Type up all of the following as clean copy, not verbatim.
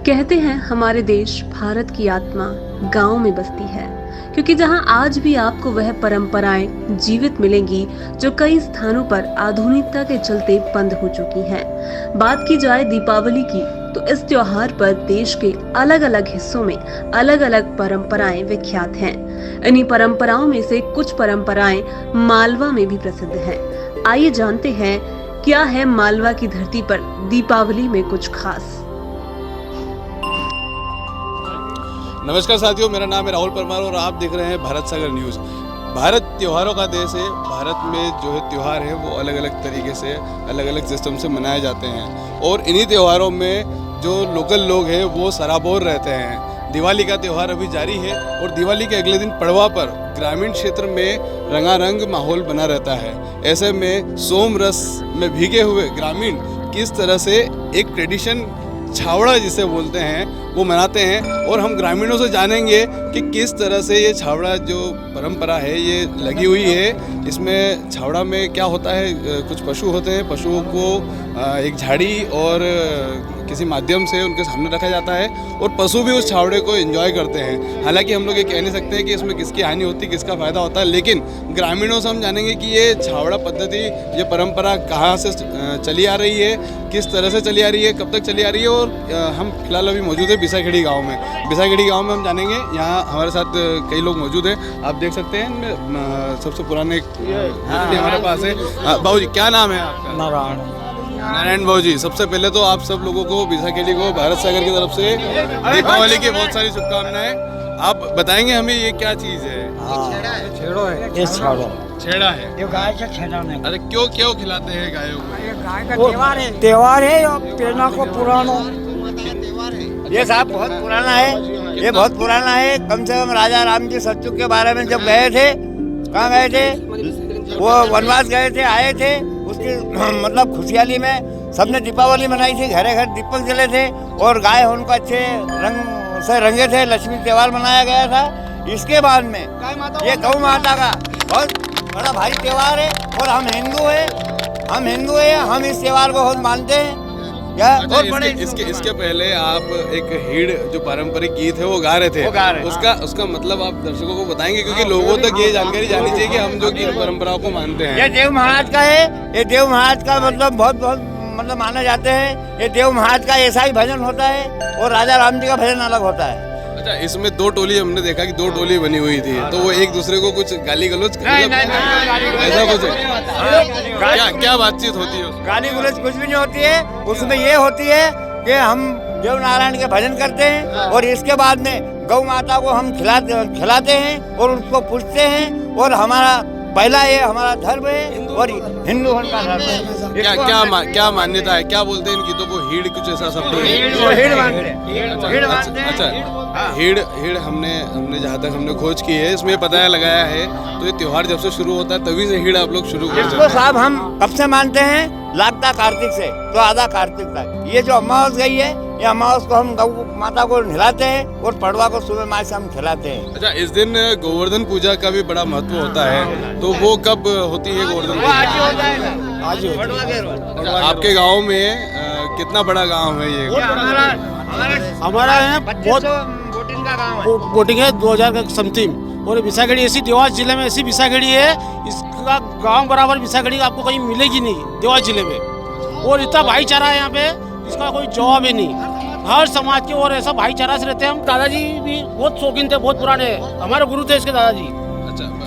कहते हैं हमारे देश भारत की आत्मा गांव में बसती है, क्योंकि जहां आज भी आपको वह परंपराएं जीवित मिलेंगी जो कई स्थानों पर आधुनिकता के चलते बंद हो चुकी हैं। बात की जाए दीपावली की, तो इस त्योहार पर देश के अलग अलग हिस्सों में अलग अलग परंपराएं विख्यात हैं। इन्हीं परंपराओं में से कुछ परंपराएं मालवा में भी प्रसिद्ध हैं। आइए जानते हैं क्या है मालवा की धरती पर दीपावली में कुछ खास। नमस्कार साथियों, मेरा नाम है राहुल परमार और आप देख रहे हैं भारत सागर न्यूज़। भारत त्योहारों का देश है। भारत में जो है त्यौहार है वो अलग अलग तरीके से अलग अलग सिस्टम से मनाए जाते हैं और इन्हीं त्योहारों में जो लोकल लोग हैं वो सराबोर रहते हैं। दिवाली का त्यौहार अभी जारी है और दिवाली के अगले दिन पड़वा पर ग्रामीण क्षेत्र में रंगारंग माहौल बना रहता है। ऐसे में सोम रस में भीगे हुए ग्रामीण किस तरह से एक ट्रेडिशन छावड़ा जिसे बोलते हैं वो मनाते हैं और हम ग्रामीणों से जानेंगे कि किस तरह से ये छावड़ा जो परंपरा है ये लगी हुई है। इसमें छावड़ा में क्या होता है, कुछ पशु होते हैं, पशुओं को एक झाड़ी और किसी माध्यम से उनके सामने रखा जाता है और पशु भी उस छावड़े को एंजॉय करते हैं। हालांकि हम लोग ये कह नहीं सकते हैं कि इसमें किसकी हानि होती है, किसका फ़ायदा होता है, लेकिन ग्रामीणों से हम जानेंगे कि ये छावड़ा पद्धति, ये परंपरा कहाँ से चली आ रही है, किस तरह से चली आ रही है, कब तक चली आ रही है। और हम फिलहाल अभी मौजूद है बिसाखेड़ी गाँव में। बिसाखेड़ी गाँव में हम जानेंगे, यहाँ हमारे साथ कई लोग मौजूद हैं, आप देख सकते हैं। सबसे पुराने हमारे पास है। बाबू जी, क्या नाम है आपका? नारायण बाबू जी, सबसे पहले तो आप सब लोगों को, बिसाखेड़ी को भारत सागर की तरफ से दीपावली की बहुत सारी शुभकामनाएं। आप बताएंगे हमें ये क्या चीज है? छेड़ो है, ये छेड़ा है। ये गाय से छेड़ाने। अरे क्यों क्यों खिलाते हैं गायों को? ये गाय का त्योहार है और पेना को पुराना। ये साहब बहुत पुराना है, ये बहुत पुराना है। कम से कम राजा राम जी सतयुग के बारे में जब गए थे, कहाँ गए थे, वो वनवास गए थे, आए थे, उसकी मतलब खुशहाली में सबने दीपावली मनाई थी। घरे घर दीपक जले थे और गाय उनको अच्छे रंग से रंगे थे। लक्ष्मी त्योहार मनाया गया था। इसके बाद में ये गौ माता का बहुत बड़ा भारी त्योहार है और हम हिंदू हैं, हम इस त्योहार को बहुत मानते हैं। क्या बहुत बड़े इसके पहले आप एक हीड़ जो पारंपरिक गीत है वो गा रहे थे, उसका मतलब आप दर्शकों को बताएंगे, क्योंकि लोगों तक ये जानकारी जानी चाहिए कि हम जो की परंपराओं को मानते हैं। ये देव महाराज का है, ये देव महाराज का मतलब बहुत मतलब माने जाते हैं। ये देव महाराज का ऐसा ही भजन होता है और राजा राम जी का भजन अलग होता है। अच्छा, इसमें दो टोली, हमने देखा कि दो टोली बनी हुई थी, तो वो एक दूसरे को कुछ गाली गलौज ऐसा कुछ है? क्या बातचीत होती है? गाली गलौज कुछ भी नहीं होती है। उसमें ये होती है कि हम देव नारायण के भजन करते हैं और इसके बाद में गौ माता को हम खिलाते हैं और उसको पूजते हैं। और हमारा पहला ये हमारा धर्म है और हिंदू होने का धर्म है। क्या मान्यता है? क्या बोलते हैं इन गीतों को? हीड़ कुछ ऐसा शब्द है? अच्छा, हीड़ हमने जहाँ तक हमने खोज की है, इसमें पता लगाया है, तो ये त्योहार जब से शुरू होता है तभी से हीड़ आप लोग शुरू करते हैं। साहब हम कब से मानते हैं? लागता कार्तिक से तो आधा कार्तिक तक। ये जो अमावस गई है, ये अमावस को हम गौ माता को नहलाते हैं और पड़वा को सुबह माँ से हम खिलाते हैं। अच्छा, इस दिन गोवर्धन पूजा का भी बड़ा महत्व होता है, तो वो कब होती है गोवर्धन पूजा? आज ही होता है, आज ही। आपके गाँव में कितना बड़ा गाँव है ये? हमारा है बहुत बोटिंग का गाँव है। बोटिंग है 2000 का समथिंग। और बिसाखेड़ी ऐसी, देवास जिले में ऐसी बिसाखेड़ी है, इसका गांव बराबर बिसाखेड़ी आपको कहीं मिलेगी नहीं देवास जिले में। और इतना भाईचारा है यहाँ पे, इसका कोई जवाब ही नहीं। हर समाज के और ऐसा भाईचारा से रहते हैं हम। दादाजी भी बहुत शौकीन थे, बहुत पुराने, हमारे गुरु थे इसके दादाजी।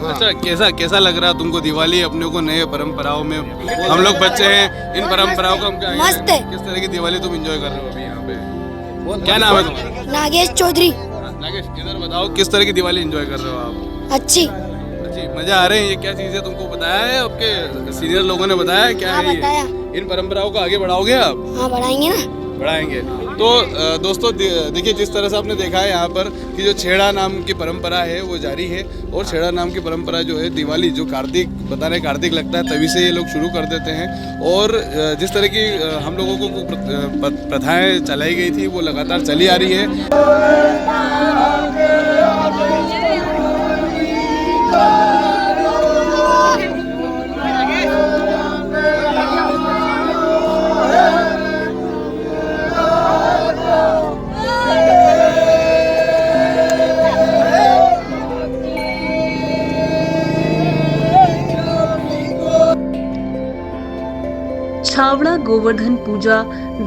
अच्छा, कैसा लग रहा तुमको दिवाली? अपने को नए परंपराओं में हम लोग बच्चे हैं, इन परंपराओं का हम क्या मस्त है। किस तरह की दिवाली तुम एंजॉय कर रहे हो अभी यहाँ पे? क्या नाम है तुम्हारा? नागेश चौधरी। नागेश, इधर बताओ किस तरह की दिवाली एंजॉय कर रहे हो आप? अच्छी। मजा आ रहे हैं? ये क्या चीज़ है, तुमको बताया है? आपके सीनियर लोगों ने बताया क्या है? बताया। इन परंपराओं को आगे बढ़ाओगे आप? हाँ, बढ़ाएंगे ना। बढ़ाएंगे। तो दोस्तों देखिए जिस तरह से आपने देखा है यहाँ पर कि जो छेड़ा नाम की परंपरा है वो जारी है, और छेड़ा नाम की परंपरा जो है दिवाली जो कार्तिक बता रहे कार्तिक लगता है तभी से ये लोग शुरू कर देते हैं। और जिस तरह की हम लोगों को प्रथाएं चलाई गई थी वो लगातार चली आ रही है। छावड़ा गोवर्धन पूजा,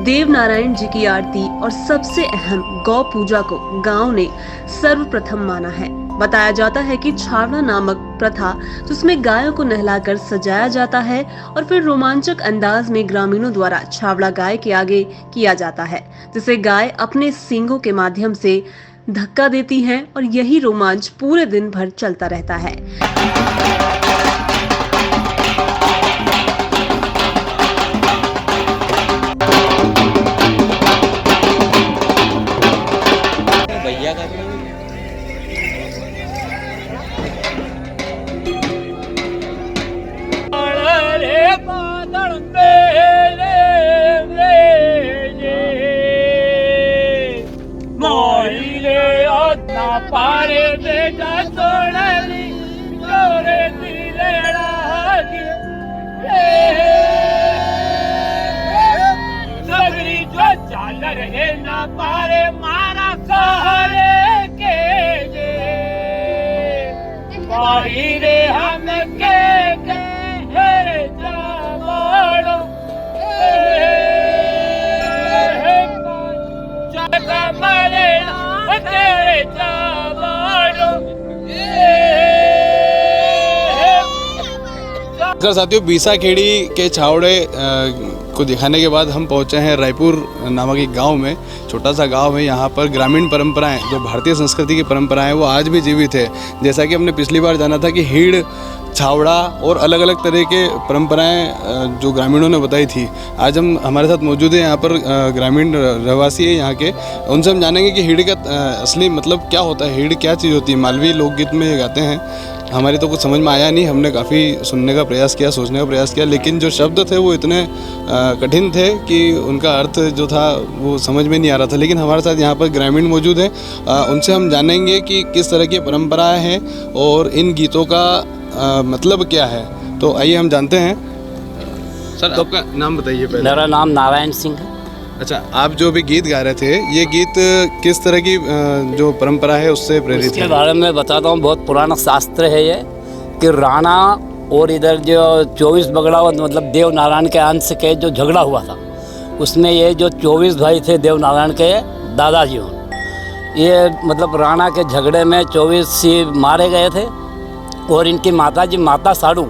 देव नारायण जी की आरती और सबसे अहम गौ पूजा को गांव ने सर्वप्रथम माना है। बताया जाता है कि छावड़ा नामक प्रथा जिसमें गायों को नहलाकर सजाया जाता है और फिर रोमांचक अंदाज में ग्रामीणों द्वारा छावड़ा गाय के आगे किया जाता है, जिसे गाय अपने सींगों के माध्यम से धक्का देती है और यही रोमांच पूरे दिन भर चलता रहता है। पारे बेटा सोनली चोरे दिलेड़ा सगरी जो चाल रहे ना पारे मारा सहरे के जे पारी रे हम के हे जावड़ो चका मारे तेरे साथियों बीसाखेड़ी के छावड़े को दिखाने के बाद हम पहुंचे हैं रायपुर नामक एक गांव में। छोटा सा गांव है। यहाँ पर ग्रामीण परंपराएं जो भारतीय संस्कृति की परंपराएं वो आज भी जीवित है। जैसा कि हमने पिछली बार जाना था कि हीड़, छावड़ा और अलग अलग तरह के परंपराएं जो ग्रामीणों ने बताई थी, आज हम हमारे साथ मौजूद है यहाँ पर ग्रामीण रहवासी है यहाँ के। उनसे हम जानेंगे कि हीड़ का असली मतलब क्या होता है, हीड़ क्या चीज़ होती है। मालवी लोकगीत में गाते हैं, हमारी तो कुछ समझ में आया नहीं। हमने काफ़ी सुनने का प्रयास किया, सोचने का प्रयास किया, लेकिन जो शब्द थे वो इतने कठिन थे कि उनका अर्थ जो था वो समझ में नहीं आ रहा था। लेकिन हमारे साथ यहाँ पर ग्रामीण मौजूद हैं, उनसे हम जानेंगे कि किस तरह की परंपराएं हैं और इन गीतों का मतलब क्या है। तो आइए हम जानते हैं। सर तो आपका नाम बताइए पहले। मेरा नाम नारायण सिंह है। अच्छा, आप जो भी गीत गा रहे थे, ये गीत किस तरह की जो परंपरा है उससे प्रेरित है? इसके बारे में बताता हूँ। बहुत पुराना शास्त्र है ये कि राणा और इधर जो 24 बगड़ा मतलब देव नारायण के अंश के जो झगड़ा हुआ था, उसमें ये जो 24 भाई थे देव नारायण के दादाजी हो, ये मतलब राणा के झगड़े में 24 ही मारे गए थे और इनकी माताजी माता साड़ू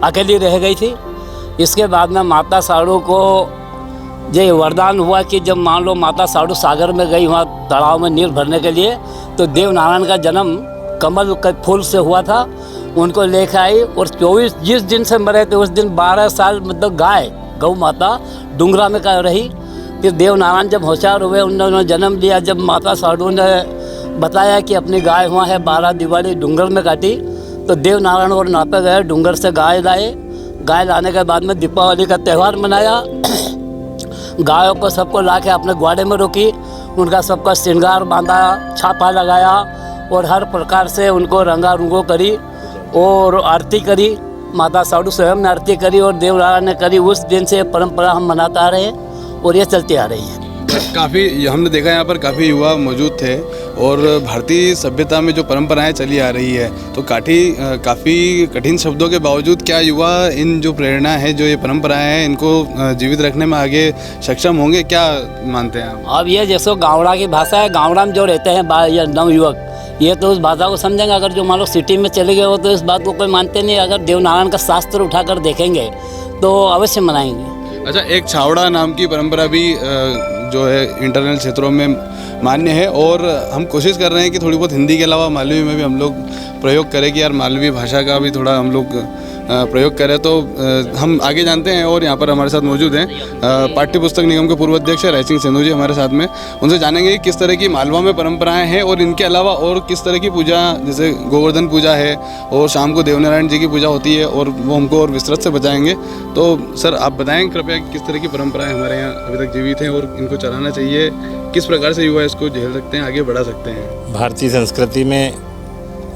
अकेली रह गई थी। इसके बाद में माता साड़ू को ये वरदान हुआ कि जब मान लो माता साड़ू सागर में गई वहाँ तालाब में नीर भरने के लिए, तो देव नारायण का जन्म कमल के फूल से हुआ था। उनको लेकर आई और 24 जिस दिन से मरे थे उस दिन 12 साल मतलब गाय गौ माता डूंगरा में का रही। फिर देव नारायण जब होशियार हुए, उन्होंने जन्म लिया। जब माता साड़ू ने बताया कि अपनी गाय हुआ है 12 दिवाली डूंगर में काटी, तो देव नारायण और नापे गए, डूंगर से गाय लाए। गाय लाने के बाद में दीपावली का त्यौहार मनाया। गायों को सबको ला के अपने ग्वाड़े में रोकी, उनका सबका श्रृंगार बांधा, छापा लगाया और हर प्रकार से उनको रंगा रुंगो करी और आरती करी। माता साड़ू स्वयं ने आरती करी और देव नारायण ने करी। उस दिन से परंपरा हम मनाते आ रहे हैं और ये चलती आ रही है। काफ़ी हमने देखा यहाँ पर काफ़ी युवा मौजूद थे और भारतीय सभ्यता में जो परंपराएं चली आ रही है, तो काफ़ी कठिन शब्दों के बावजूद क्या युवा इन जो प्रेरणा है, जो ये परंपराएं हैं, इनको जीवित रखने में आगे सक्षम होंगे? क्या मानते हैं आप? अब ये जैसे गावड़ा की भाषा है, गावड़ा में जो रहते हैं या नवयुवक, ये तो उस भाषा को समझेंगे। अगर जो मान लो सिटी में चले गए हो तो इस बात को कोई मानते नहीं। अगर देव नारायण का शास्त्र उठाकर देखेंगे तो अवश्य मनाएंगे। अच्छा, एक छावड़ा नाम की परंपरा भी जो है इंटरनेट क्षेत्रों में मान्य है और हम कोशिश कर रहे हैं कि थोड़ी बहुत हिंदी के अलावा मालवी में भी हम लोग प्रयोग करें कि यार मालवी भाषा का भी थोड़ा हम लोग प्रयोग करें। तो हम आगे जानते हैं और यहाँ पर हमारे साथ मौजूद हैं पाठ्य पुस्तक निगम के पूर्व अध्यक्ष राय सिंह सेंधु जी हमारे साथ में। उनसे जानेंगे कि किस तरह की मालवा में परंपराएं हैं और इनके अलावा और किस तरह की पूजा, जैसे गोवर्धन पूजा है और शाम को देवनारायण जी की पूजा होती है, और वो हमको और विस्तृत से बताएंगे। तो सर आप बताएं कृपया किस तरह की परंपराएं हमारे यहाँ अभी तक जीवित हैं और इनको चलाना चाहिए, किस प्रकार से युवा इसको झेल सकते हैं, आगे बढ़ा सकते हैं। भारतीय संस्कृति में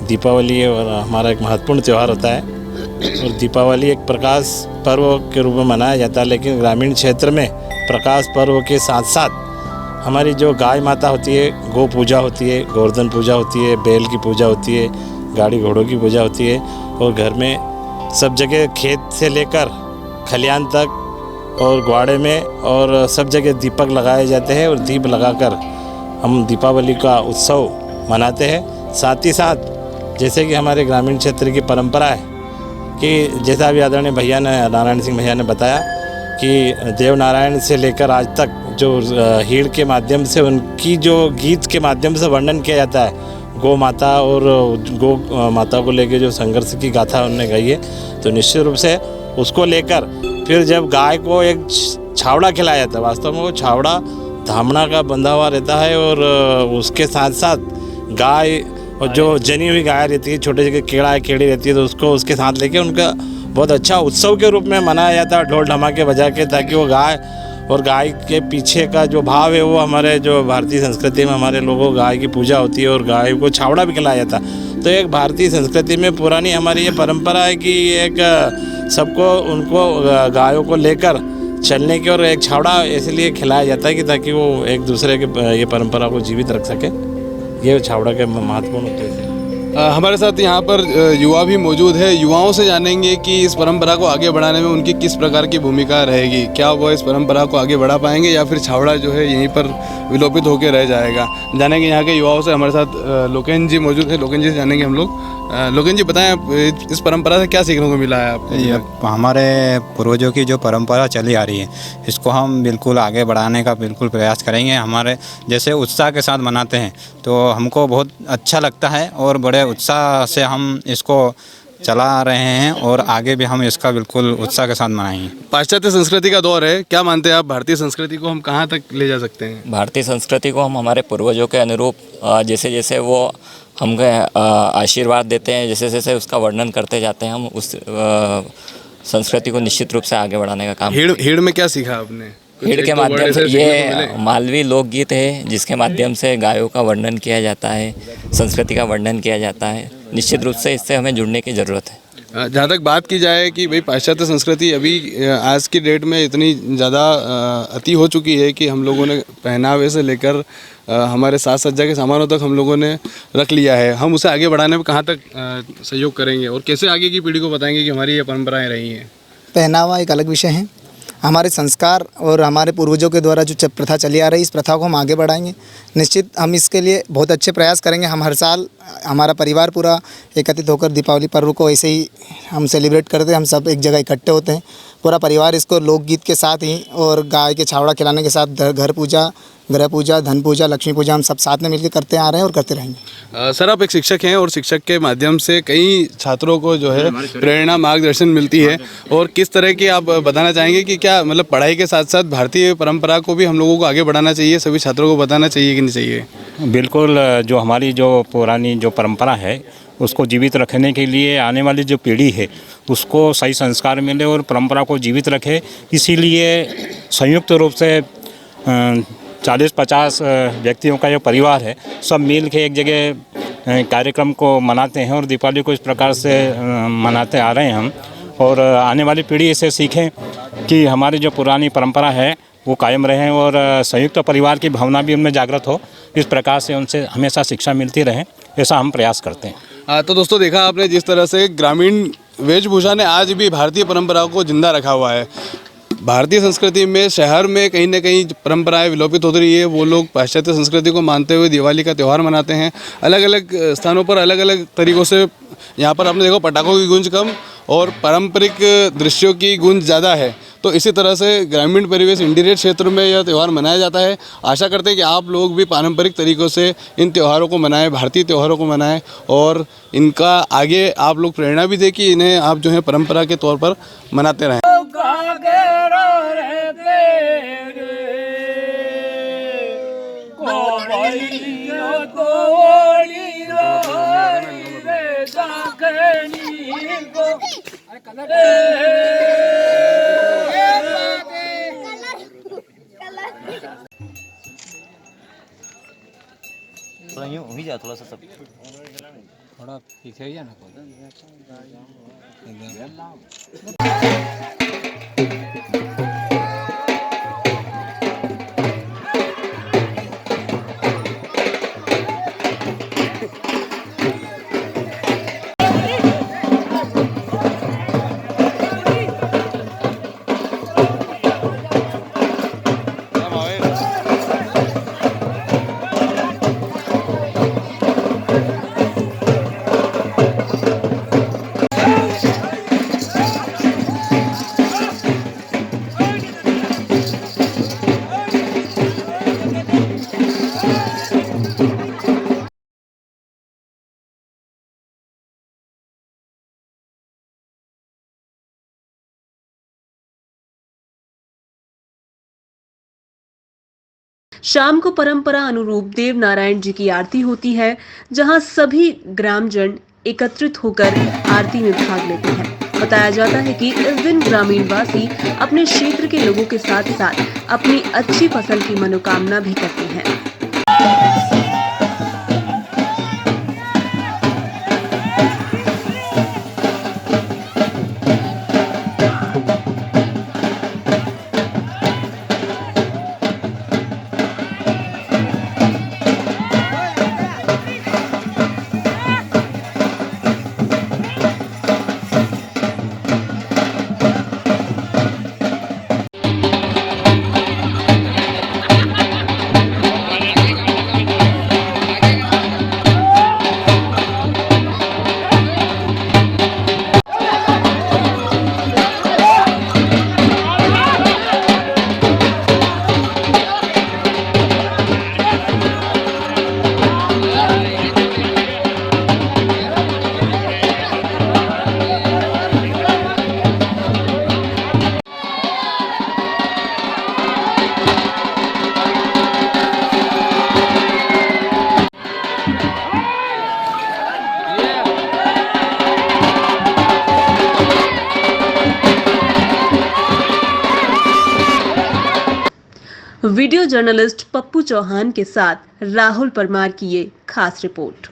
दीपावली और हमारा एक महत्वपूर्ण त्यौहार होता है, और दीपावली एक प्रकाश पर्व के रूप में मनाया जाता है। लेकिन ग्रामीण क्षेत्र में प्रकाश पर्व के साथ साथ हमारी जो गाय माता होती है, गौ पूजा होती है, गोवर्धन पूजा होती है, बैल की पूजा होती है, गाड़ी घोड़ों की पूजा होती है, और घर में सब जगह खेत से लेकर खलियान तक और ग्वाड़े में और सब जगह दीपक लगाए जाते हैं, और दीप लगाकर हम दीपावली का उत्सव मनाते हैं। साथ ही साथ जैसे कि हमारे ग्रामीण क्षेत्र की परंपरा है कि जैसा अभी आदरणीय भैया ने, नारायण सिंह भैया ने बताया कि देव नारायण से लेकर आज तक जो हीड़ के माध्यम से उनकी जो गीत के माध्यम से वर्णन किया जाता है, गौ माता और गौ माता को लेकर जो संघर्ष की गाथा उन्होंने गाई है, तो निश्चित रूप से उसको लेकर फिर जब गाय को एक छावड़ा खिलाया जाता है, वास्तव में वो छावड़ा धामना का बंधा हुआ रहता है, और उसके साथ साथ गाय और जो जनी हुई गाय रहती है, छोटे छोटे केड़ी रहती है, तो उसको उसके साथ लेके उनका बहुत अच्छा उत्सव के रूप में मनाया जाता है, ढोल ढमाके बजा के, ताकि वो गाय और गाय के पीछे का जो भाव है वो हमारे जो भारतीय संस्कृति में हमारे लोगों गाय की पूजा होती है और गाय को छावड़ा भी खिलाया जाता है। तो एक भारतीय संस्कृति में पुरानी हमारी ये परंपरा है कि एक सबको उनको गायों को लेकर चलने की और एक छावड़ा इसलिए खिलाया जाता है कि ताकि वो एक दूसरे के ये परंपरा को जीवित रख सके। ये छावड़ा के महत्वपूर्ण उद्देश्य है। हमारे साथ यहाँ पर युवा भी मौजूद है। युवाओं से जानेंगे कि इस परंपरा को आगे बढ़ाने में उनकी किस प्रकार की भूमिका रहेगी, क्या वो इस परंपरा को आगे बढ़ा पाएंगे या फिर छावड़ा जो है यहीं पर विलोपित होकर रह जाएगा। जानेंगे यहाँ के युवाओं से। हमारे साथ लोकेन जी मौजूद है, लोकेन जी से जानेंगे हम लोग। लोकेन जी बताएं, इस परंपरा से क्या सीखने को मिला है आपको? ये हमारे पूर्वजों की जो परंपरा चली आ रही है, इसको हम बिल्कुल आगे बढ़ाने का बिल्कुल प्रयास करेंगे। हमारे जैसे उत्साह के साथ मनाते हैं तो हमको बहुत अच्छा लगता है, और बड़े उत्साह से हम इसको चला रहे हैं, और आगे भी हम इसका बिल्कुल उत्साह के साथ मनाएंगे। पाश्चात्य संस्कृति का दौर है, क्या मानते हैं आप, भारतीय संस्कृति को हम कहाँ तक ले जा सकते हैं? भारतीय संस्कृति को हम हमारे पूर्वजों के अनुरूप जैसे जैसे वो हमको आशीर्वाद देते हैं, जैसे जैसे उसका वर्णन करते जाते हैं, हम उस संस्कृति को निश्चित रूप से आगे बढ़ाने का काम। हीड़ में क्या सीखा आपने? हीड़ के माध्यम से ये मालवी लोकगीत है जिसके माध्यम से गायों का वर्णन किया जाता है, संस्कृति का वर्णन किया जाता है। निश्चित रूप से इससे हमें जुड़ने की ज़रूरत है। जहाँ तक बात की जाए कि भाई पाश्चात्य संस्कृति अभी आज की डेट में इतनी ज़्यादा अति हो चुकी है कि हम लोगों ने पहनावे से लेकर हमारे साज सज्जा के सामानों तक हम लोगों ने रख लिया है। हम उसे आगे बढ़ाने में कहाँ तक सहयोग करेंगे और कैसे आगे की पीढ़ी को बताएंगे कि हमारी ये परंपराएं रही हैं? पहनावा एक अलग विषय है। हमारे संस्कार और हमारे पूर्वजों के द्वारा जो प्रथा चली आ रही है, इस प्रथा को हम आगे बढ़ाएंगे। निश्चित हम इसके लिए बहुत अच्छे प्रयास करेंगे। हम हर साल हमारा परिवार पूरा एकत्रित होकर दीपावली पर्व को ऐसे ही हम सेलिब्रेट करते हैं। हम सब एक जगह इकट्ठे होते हैं, पूरा परिवार इसको लोकगीत के साथ ही और गाय के छावड़ा खिलाने के साथ घर पूजा, ग्रह पूजा, धन पूजा, लक्ष्मी पूजा हम सब साथ में मिलकर करते आ रहे हैं और करते रहेंगे। सर आप एक शिक्षक हैं और शिक्षक के माध्यम से कई छात्रों को जो है प्रेरणा, मार्गदर्शन मिलती है, और किस तरह की आप बताना चाहेंगे कि क्या मतलब पढ़ाई के साथ साथ भारतीय परंपरा को भी हम लोगों को आगे बढ़ाना चाहिए, सभी छात्रों को बताना चाहिए कि नहीं चाहिए? बिल्कुल, जो हमारी जो पुरानी जो परंपरा है उसको जीवित रखने के लिए आने वाली जो पीढ़ी है उसको सही संस्कार मिले और परंपरा को जीवित रखे। इसीलिए संयुक्त रूप से 40-50 व्यक्तियों का जो परिवार है सब मिल के एक जगह कार्यक्रम को मनाते हैं और दीपावली को इस प्रकार से मनाते आ रहे हैं हम। और आने वाली पीढ़ी इसे सीखें कि हमारी जो पुरानी परंपरा है वो कायम रहे और संयुक्त परिवार की भावना भी उनमें जागृत हो। इस प्रकार से उनसे हमेशा शिक्षा मिलती रहे, ऐसा हम प्रयास करते हैं। तो दोस्तों देखा आपने जिस तरह से ग्रामीण वेशभूषा ने आज भी भारतीय परंपरा को जिंदा रखा हुआ है। भारतीय संस्कृति में शहर में कहीं ना कहीं परंपराएं विलोपित हो रही है। वो लोग पाश्चात्य संस्कृति को मानते हुए दिवाली का त्यौहार मनाते हैं। अलग अलग स्थानों पर अलग अलग तरीक़ों से यहाँ पर आपने देखो पटाखों की गूंज कम और पारंपरिक दृश्यों की गूंज ज़्यादा है। तो इसी तरह से ग्रामीण परिवेश इंटीरियर क्षेत्र में यह त्यौहार मनाया जाता है। आशा करते हैं कि आप लोग भी पारंपरिक तरीक़ों से इन त्योहारों को मनाएं, भारतीय त्योहारों को मनाएं और इनका आगे आप लोग प्रेरणा भी दें कि इन्हें आप जो है परंपरा के तौर पर मनाते रहें। थोड़ा यूँ हो ही जा, थोड़ा सा सब थोड़ा पीछे ही जाना। शाम को परंपरा अनुरूप देव नारायण जी की आरती होती है, जहां सभी ग्रामजन एकत्रित होकर आरती में भाग लेते हैं। बताया जाता है कि इस दिन ग्रामीण वासी अपने क्षेत्र के लोगों के साथ साथ अपनी अच्छी फसल की मनोकामना भी करते हैं। वीडियो जर्नलिस्ट पप्पू चौहान के साथ राहुल परमार की ये खास रिपोर्ट।